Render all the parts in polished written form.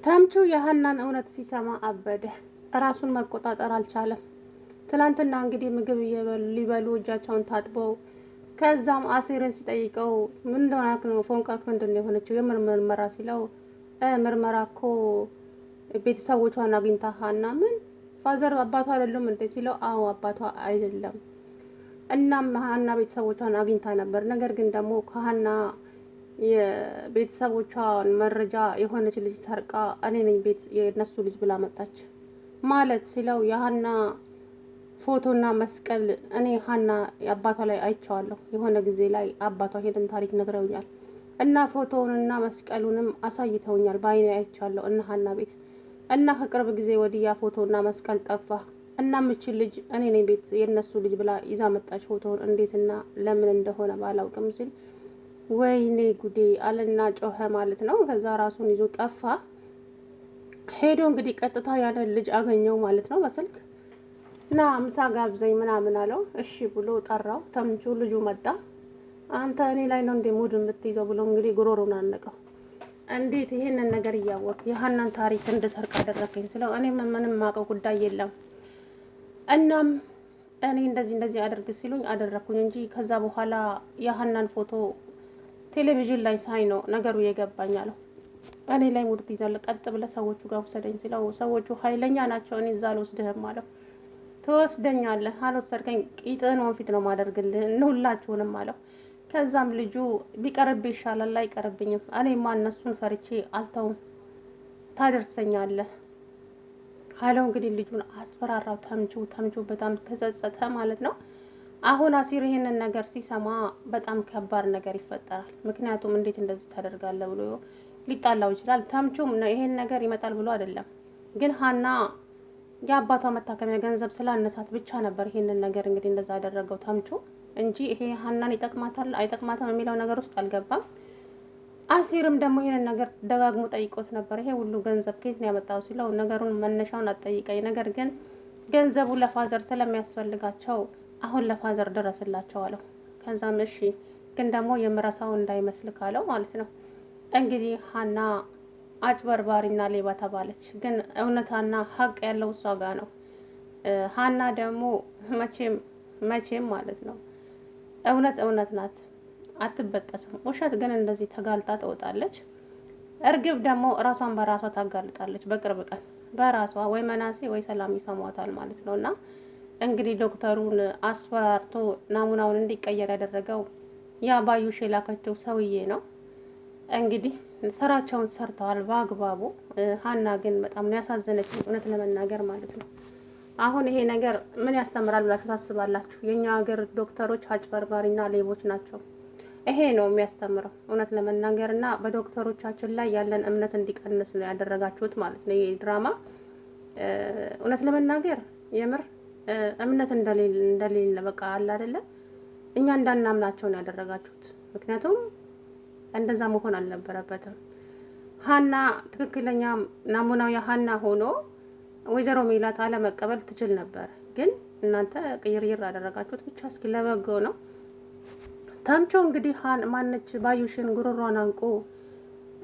ተምቹ የሀናን እውነት ሲሰማ አበደ። ራሱን መቆጣጠር አልቻለም። ትላንትና እንግዲህ ምግብ ሊበሉ እጃቸውን ታጥበው ከዛም አሴርን ሲጠይቀው ምን እንደሆነክ ነው ፎንቃክ ምንድን ነው የሆነችው ምርመራ ሲለው ምርመራ እኮ ቤተሰቦቿን አግኝታ ሀና ምን ፋዘር አባቷ አይደለም እንዴ ሲለው አዎ አባቷ አይደለም እናም ሀና ቤተሰቦቿን አግኝታ ነበር ነገር ግን ደግሞ ከሀና የቤተሰቦቿን መረጃ የሆነች ልጅ ሰርቃ እኔ ነኝ ቤት የነሱ ልጅ ብላ መጣች ማለት ሲለው የሀና ፎቶና መስቀል እኔ ሀና አባቷ ላይ አይቼዋለሁ የሆነ ጊዜ ላይ አባቷ ሄደን ታሪክ ነግረውኛል እና ፎቶውንና መስቀሉንም አሳይተውኛል በአይኔ አይቼዋለሁ እና ሀና ቤት እና ከቅርብ ጊዜ ወዲያ ፎቶና መስቀል ጠፋ እና ምቺ ልጅ እኔ ነኝ ቤት የነሱ ልጅ ብላ ይዛ መጣች ፎቶውን እንዴትና ለምን እንደሆነ ባላውቅም ሲል ወይኔ ጉዴ አለና ጮኸ ማለት ነው። ከዛ ራሱን ይዞ ጠፋ። ሄዶ እንግዲህ ቀጥታ ያንን ልጅ አገኘው ማለት ነው በስልክ እና ምሳ ጋብዘኝ ምናምን አለው። እሺ ብሎ ጠራው። ተምቹ ልጁ መጣ። አንተ እኔ ላይ ነው እንደ ሙድ የምትይዘው ብሎ እንግዲህ ጉሮሮን አነቀው። እንዴት ይሄንን ነገር እያወቅ የሀናን ታሪክ እንድሰርቅ አደረከኝ ስለው እኔ ምንም ማቀው ጉዳይ የለም እናም እኔ እንደዚህ አድርግ ሲሉኝ አደረኩኝ እንጂ ከዛ በኋላ የሀናን ፎቶ ቴሌቪዥን ላይ ሳይ ነው ነገሩ የገባኝ አለው። እኔ ላይ ሙድ ትይዛለህ ቀጥ ብለህ ሰዎቹ ጋር ወሰደኝ ሲለው ሰዎቹ ኃይለኛ ናቸው እኔ እዛ አልወስድህም አለው። ትወስደኛለህ አልወሰድከኝ ቂጥህን ወንፊት ነው ማደርግልህ እንሁላችሁንም አለው። ከዛም ልጁ ቢቀርብ ይሻላል አይቀርብኝም እኔማ እነሱን ፈርቼ አልተውም ታደርሰኛለህ አለው። እንግዲህ ልጁን አስፈራራው። ተምቹ በጣም ተጸጸተ ማለት ነው። አሁን አሲር ይሄንን ነገር ሲሰማ በጣም ከባድ ነገር ይፈጠራል። ምክንያቱም እንዴት እንደዚህ ታደርጋለህ ብሎ ሊጣላው ይችላል። ተምቹም ይሄን ነገር ይመጣል ብሎ አይደለም ግን ሀና የአባቷ መታከሚያ ገንዘብ ስላነሳት ብቻ ነበር ይሄንን ነገር እንግዲህ እንደዛ ያደረገው ተምቹ እንጂ ይሄ ሀናን ይጠቅማታል አይጠቅማትም የሚለው ነገር ውስጥ አልገባም። አሲርም ደግሞ ይሄንን ነገር ደጋግሞ ጠይቆት ነበር። ይሄ ሁሉ ገንዘብ ከየት ነው ያመጣው ሲለው ነገሩን መነሻውን አትጠይቀኝ፣ ነገር ግን ገንዘቡ ለፋዘር ስለሚያስፈልጋቸው አሁን ለፋዘር ድረስላቸው አለው። ከዛም እሺ ግን ደግሞ የምረሳው እንዳይመስል ካለው ማለት ነው። እንግዲህ ሀና አጭበርባሪና ሌባ ተባለች። ግን እውነታና ሀቅ ያለው እሷ ጋር ነው። ሀና ደግሞ መቼም ማለት ነው እውነት ናት፣ አትበጠስም። ውሸት ግን እንደዚህ ተጋልጣ ትወጣለች። እርግብ ደግሞ ራሷን በራሷ ታጋልጣለች። በቅርብ ቀን በራሷ ወይ መናሴ ወይ ሰላም ይሰሟታል ማለት ነው። እና እንግዲህ ዶክተሩን አስፈራርቶ ናሙናውን እንዲቀየር ያደረገው ያ ባዩሽ የላከችው ሰውዬ ነው። እንግዲህ ስራቸውን ሰርተዋል በአግባቡ። ሀና ግን በጣም ነው ያሳዘነች እውነት ለመናገር ማለት ነው። አሁን ይሄ ነገር ምን ያስተምራል ብላችሁ ታስባላችሁ? የኛ ሀገር ዶክተሮች አጭበርባሪና ሌቦች ናቸው። ይሄ ነው የሚያስተምረው እውነት ለመናገር እና በዶክተሮቻችን ላይ ያለን እምነት እንዲቀንስ ነው ያደረጋችሁት ማለት ነው። ይሄ ድራማ እውነት ለመናገር የምር እምነት እንደሌለ በቃ አለ አይደለ? እኛ እንዳናምናቸው ነው ያደረጋችሁት። ምክንያቱም እንደዛ መሆን አልነበረበትም። ሀና ትክክለኛ ናሙናው የሀና ሆኖ ወይዘሮ ሜላት አለመቀበል ትችል ነበር፣ ግን እናንተ ቅይርይር አደረጋችሁት። ብቻ እስኪ ለበጎ ነው። ተምቹ እንግዲህ ማነች ባዩሽን ጉሮሯን አንቆ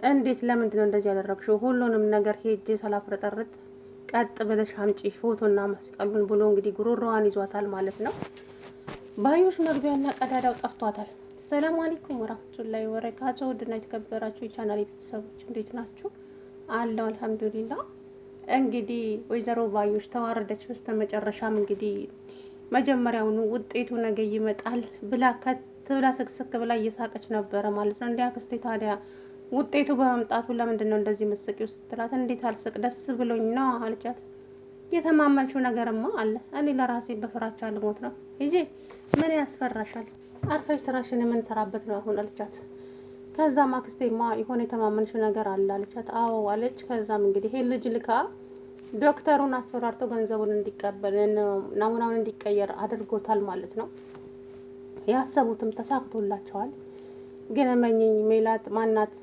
እንዴት ለምንድን ነው እንደዚህ ያደረግሽው? ሁሉንም ነገር ሄጄ ሳላፍረጠርጥ ቀጥ ብለሽ አምጪ ፎቶና መስቀሉን ብሎ እንግዲህ ጉሮሯዋን ይዟታል ማለት ነው። ባዩሽ መግቢያና ቀዳዳው ጠፍቷታል። ሰላም አለይኩም ወራህመቱላሂ ወበረካቱ። ውድና የተከበራችሁ የቻናሌ ቤተሰቦች እንዴት ናችሁ? አለው አልሐምዱሊላህ። እንግዲህ ወይዘሮ ባዩሽ ተዋረደች በስተመጨረሻም። እንግዲህ መጀመሪያውኑ ውጤቱ ነገ ይመጣል ብላ ከትብላ ስቅስቅ ብላ እየሳቀች ነበረ ማለት ነው። እንዲያ ክስቴ ታዲያ ውጤቱ በመምጣቱ ለምንድን ነው እንደዚህ መስቂው ስትላት፣ እንዴት አልስቅ ደስ ብሎኝ ነው አለቻት። የተማመንሽው ነገርማ አለ። እኔ ለራሴ በፍራቻ ልሞት ነው። ሂጂ ምን ያስፈራሻል? አርፈሽ ስራሽን የምንሰራበት ነው አሁን አለቻት። ከዛም አክስቴማ የሆነ የተማመንሽው ነገር አለ አለቻት። አዎ አለች። ከዛም እንግዲህ ይሄ ልጅ ልካ ዶክተሩን አስፈራርቶ ገንዘቡን እንዲቀበል ናሙናውን እንዲቀየር አድርጎታል ማለት ነው። ያሰቡትም ተሳክቶላቸዋል። ግን እመኚኝ ሜላት ማናት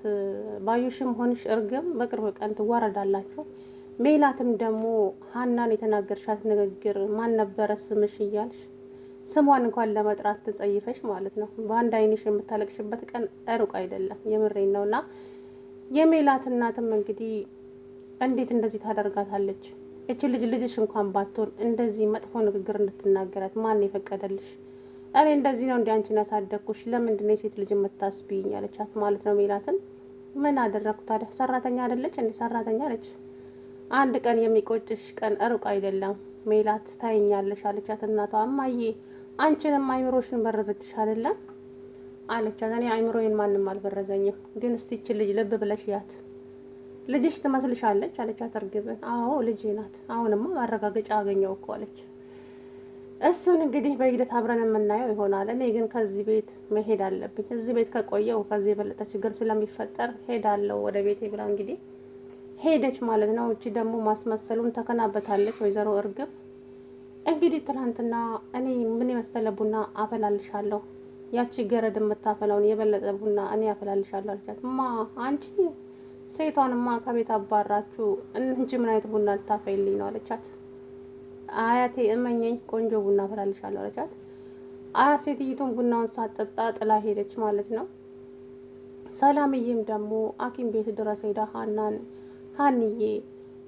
ባዩሽም ሆንሽ እርግብ በቅርብ ቀን ትዋረዳላችሁ። ሜላትም ደግሞ ሀናን የተናገርሻት ንግግር ማን ነበረ ስምሽ እያልሽ ስሟን እንኳን ለመጥራት ተጸይፈሽ ማለት ነው። በአንድ አይንሽ የምታለቅሽበት ቀን ሩቅ አይደለም። የምሬን ነውና የሜላት እናትም እንግዲህ እንዴት እንደዚህ ታደርጋታለች? እቺ ልጅ ልጅሽ እንኳን ባትሆን እንደዚህ መጥፎ ንግግር እንድትናገራት ማን የፈቀደልሽ? እኔ እንደዚህ ነው እንዲ አንቺን ያሳደግኩሽ፣ ለምንድን ነው የሴት ልጅ የምታስቢኝ? አለቻት ማለት ነው ሜላትን። ምን አደረግኩ ታዲያ? ሰራተኛ አይደለች እንዴ? ሰራተኛ ነች። አንድ ቀን የሚቆጭሽ ቀን ሩቅ አይደለም ሜላት፣ ታይኛለሽ አለቻት እናቷ። እማዬ አንቺንም አይምሮሽን በረዘችሽ አይደለም አለቻት። እኔ አይምሮዬን ማንም አልበረዘኝም፣ ግን እስቲ ይችን ልጅ ልብ ብለሽ ያት። ልጅሽ ትመስልሻለች አለቻት እርግብን። አዎ ልጄ ናት። አሁንማ ማረጋገጫ አገኘው እኮ አለች። እሱን እንግዲህ በሂደት አብረን የምናየው ይሆናል። እኔ ግን ከዚህ ቤት መሄድ አለብኝ። እዚህ ቤት ከቆየው ከዚህ የበለጠ ችግር ስለሚፈጠር ሄዳለሁ ወደ ቤቴ ብላ እንግዲህ ሄደች ማለት ነው። እቺ ደግሞ ማስመሰሉን ተከናበታለች ወይዘሮ እርግብ። እንግዲህ ትናንትና እኔ ምን የመሰለ ቡና አፈላልሻለሁ፣ ያቺ ገረድ የምታፈላውን የበለጠ ቡና እኔ አፈላልሻለሁ አለቻት። ማ አንቺ ሴቷንማ ከቤት አባራችሁ እንጂ ምን አይነት ቡና ልታፈይልኝ ነው አለቻት። አያቴ እመኘኝ ቆንጆ ቡና አፈላልሻለሁ አለቻት። ሴትይቱን ቡናውን ሳትጠጣ ጥላ ሄደች ማለት ነው። ሰላምዬም ደግሞ ሐኪም ቤት ድረስ ሄዳ ሀናን ሀንዬ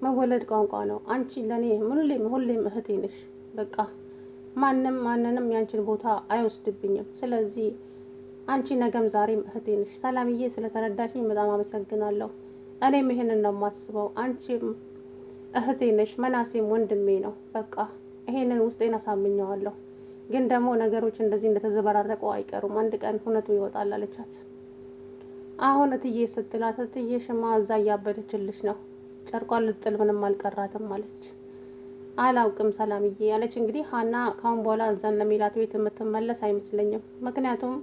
መወለድ ቋንቋ ነው፣ አንቺ ለእኔ ሁሌም እህቴ ነሽ፣ በቃ ማንንም ያንቺን ቦታ አይወስድብኝም፣ ስለዚህ አንቺ ነገም ዛሬም እህቴ ነሽ። ሰላምዬ ስለተረዳሽኝ በጣም አመሰግናለሁ። እኔም ይሄንን ነው የማስበው፣ አንቺም እህቴ ነሽ፣ መናሴም ወንድሜ ነው። በቃ ይሄንን ውስጤን አሳምኘዋለሁ። ግን ደግሞ ነገሮች እንደዚህ እንደተዘበራረቁ አይቀሩም፣ አንድ ቀን እውነቱ ይወጣል አለቻት። አሁን እትዬ ስትላት እትዬ ሽማ እዛ እያበደችልሽ ነው፣ ጨርቋን ልጥል ምንም አልቀራትም አለች። አላውቅም ሰላምዬ አለች። እንግዲህ ሀና ካሁን በኋላ እዛ እነ ሜላት ቤት የምትመለስ አይመስለኝም። ምክንያቱም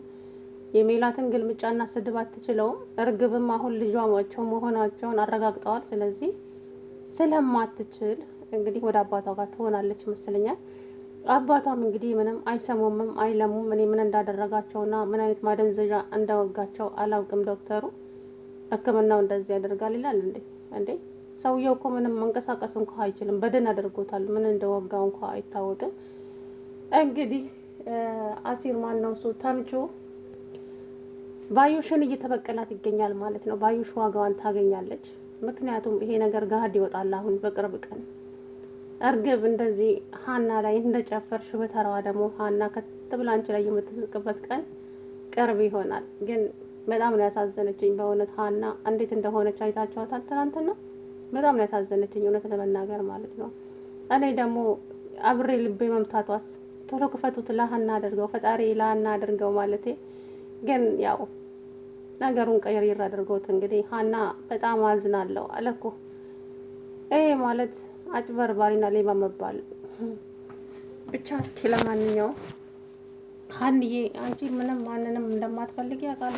የሜላትን ግልምጫና ስድብ አትችለውም። እርግብም አሁን ልጇቸው መሆናቸውን አረጋግጠዋል። ስለዚህ ስለማትችል እንግዲህ ወደ አባቷ ጋር ትሆናለች ይመስለኛል። አባቷም እንግዲህ ምንም አይሰሙምም አይለሙም። እኔ ምን እንዳደረጋቸውና ምን አይነት ማደንዘዣ እንደወጋቸው አላውቅም። ዶክተሩ ሕክምናው እንደዚህ ያደርጋል ይላል እንዴ? ሰውየው እኮ ምንም መንቀሳቀስ እንኳ አይችልም። በደን አድርጎታል። ምን እንደወጋው እንኳ አይታወቅም። እንግዲህ አሲር ማን ነው እሱ ተምቹ ባዩሽን እየተበቀላት ይገኛል ማለት ነው። ባዩሽ ዋጋዋን ታገኛለች። ምክንያቱም ይሄ ነገር ገሀድ ይወጣል አሁን በቅርብ ቀን። እርግብ እንደዚህ ሀና ላይ እንደጨፈርሽ በተራዋ ደግሞ ሀና ከትብላ አንቺ ላይ የምትስቅበት ቀን ቅርብ ይሆናል። ግን በጣም ነው ያሳዘነችኝ በእውነት ሀና እንዴት እንደሆነች አይታችኋታል ትናንትና። በጣም ነው ያሳዘነችኝ እውነት ለመናገር ማለት ነው። እኔ ደግሞ አብሬ ልቤ መምታቷስ ቶሎ ክፈቱት ለሀና አድርገው ፈጣሪ ለሀና አድርገው ማለቴ ግን ያው ነገሩን ቀይር አድርገውት እንግዲህ ሀና በጣም አዝናለሁ አለኩ። ይሄ ማለት አጭበርባሪና ሌባ መባል ብቻ። እስኪ ለማንኛውም ሀንዬ አንቺ ምንም ማንንም እንደማትፈልጊ ያውቃል።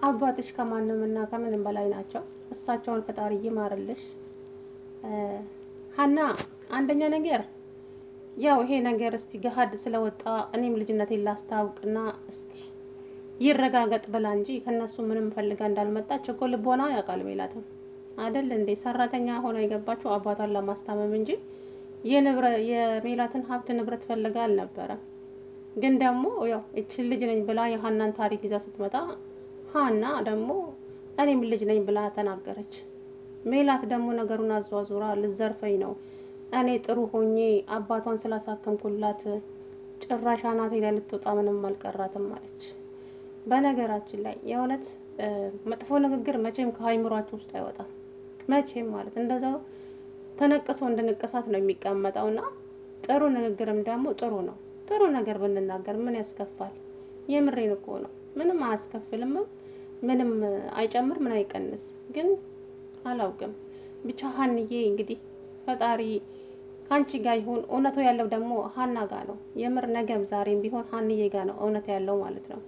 አባትሽ ከማንም እና ከምንም በላይ ናቸው። እሳቸውን ፈጣሪ ይማርልሽ ሀና። አንደኛ ነገር ያው ይሄ ነገር እስቲ ገሀድ ስለወጣ እኔም ልጅነቴን ላስታውቅና እስቲ ይረጋገጥ ብላ እንጂ ከነሱ ምንም ፈልጋ እንዳልመጣች እኮ ልቦና ያውቃል። ሜላትም አይደል እንዴ ሰራተኛ ሆና የገባችው አባቷን ለማስታመም እንጂ የሜላትን ሀብት ንብረት ፈልጋ አልነበረም። ግን ደግሞ ያው እቺ ልጅ ነኝ ብላ የሀናን ታሪክ ይዛ ስትመጣ ሀና ደግሞ እኔም ልጅ ነኝ ብላ ተናገረች። ሜላት ደግሞ ነገሩን አዟዙራ ልዘርፈኝ ነው፣ እኔ ጥሩ ሆኜ አባቷን ስላሳከምኩላት ጭራሽ አናቴ ላይ ልትወጣ ምንም አልቀራትም አለች። በነገራችን ላይ የእውነት መጥፎ ንግግር መቼም ከአይምሯችሁ ውስጥ አይወጣም። መቼም ማለት እንደዛው ተነቅሶ እንደ ንቅሳት ነው የሚቀመጠውና ጥሩ ንግግርም ደግሞ ጥሩ ነው። ጥሩ ነገር ብንናገር ምን ያስከፋል? የምሬን እኮ ነው። ምንም አያስከፍልም፣ ምንም አይጨምር፣ ምን አይቀንስ። ግን አላውቅም ብቻ ሀንዬ እንግዲህ ፈጣሪ ካንቺ ጋር ይሁን። እውነቱ ያለው ደግሞ ሀና ጋር ነው። የምር ነገም ዛሬም ቢሆን ሀንዬ ጋር ነው እውነት ያለው ማለት ነው።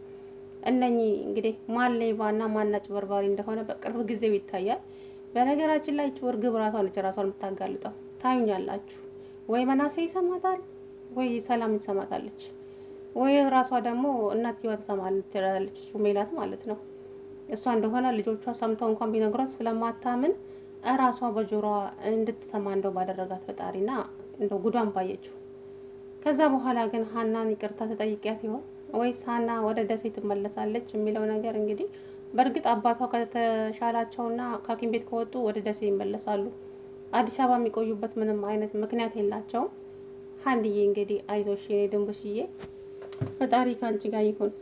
እነኚህ እንግዲህ ማን ሌባና ማን አጭበርባሪ እንደሆነ በቅርብ ጊዜው ይታያል። በነገራችን ላይ እርግብ ራሷን የምታጋልጠው ታዩኛላችሁ። ወይ መናሴ ይሰማታል፣ ወይ ሰላም ትሰማታለች፣ ወይ ራሷ ደግሞ እናትየዋ ትሰማለች ሜላት ማለት ነው። እሷ እንደሆነ ልጆቿ ሰምተው እንኳን ቢነግሯት ስለማታምን እራሷ በጆሮዋ እንድትሰማ እንደው ባደረጋት ፈጣሪና እንደው ጉዷን ባየችው። ከዛ በኋላ ግን ሀናን ይቅርታ ተጠይቂያት ይሆን ወይስ ሀና ወደ ደሴ ትመለሳለች የሚለው ነገር እንግዲህ በእርግጥ አባቷ ከተሻላቸውና ከሐኪም ቤት ከወጡ ወደ ደሴ ይመለሳሉ። አዲስ አበባ የሚቆዩበት ምንም አይነት ምክንያት የላቸውም። ሀንዬ እንግዲህ አይዞሽ የኔ ድንቡሽዬ፣ ፈጣሪ ከአንቺ ጋር ይሁን።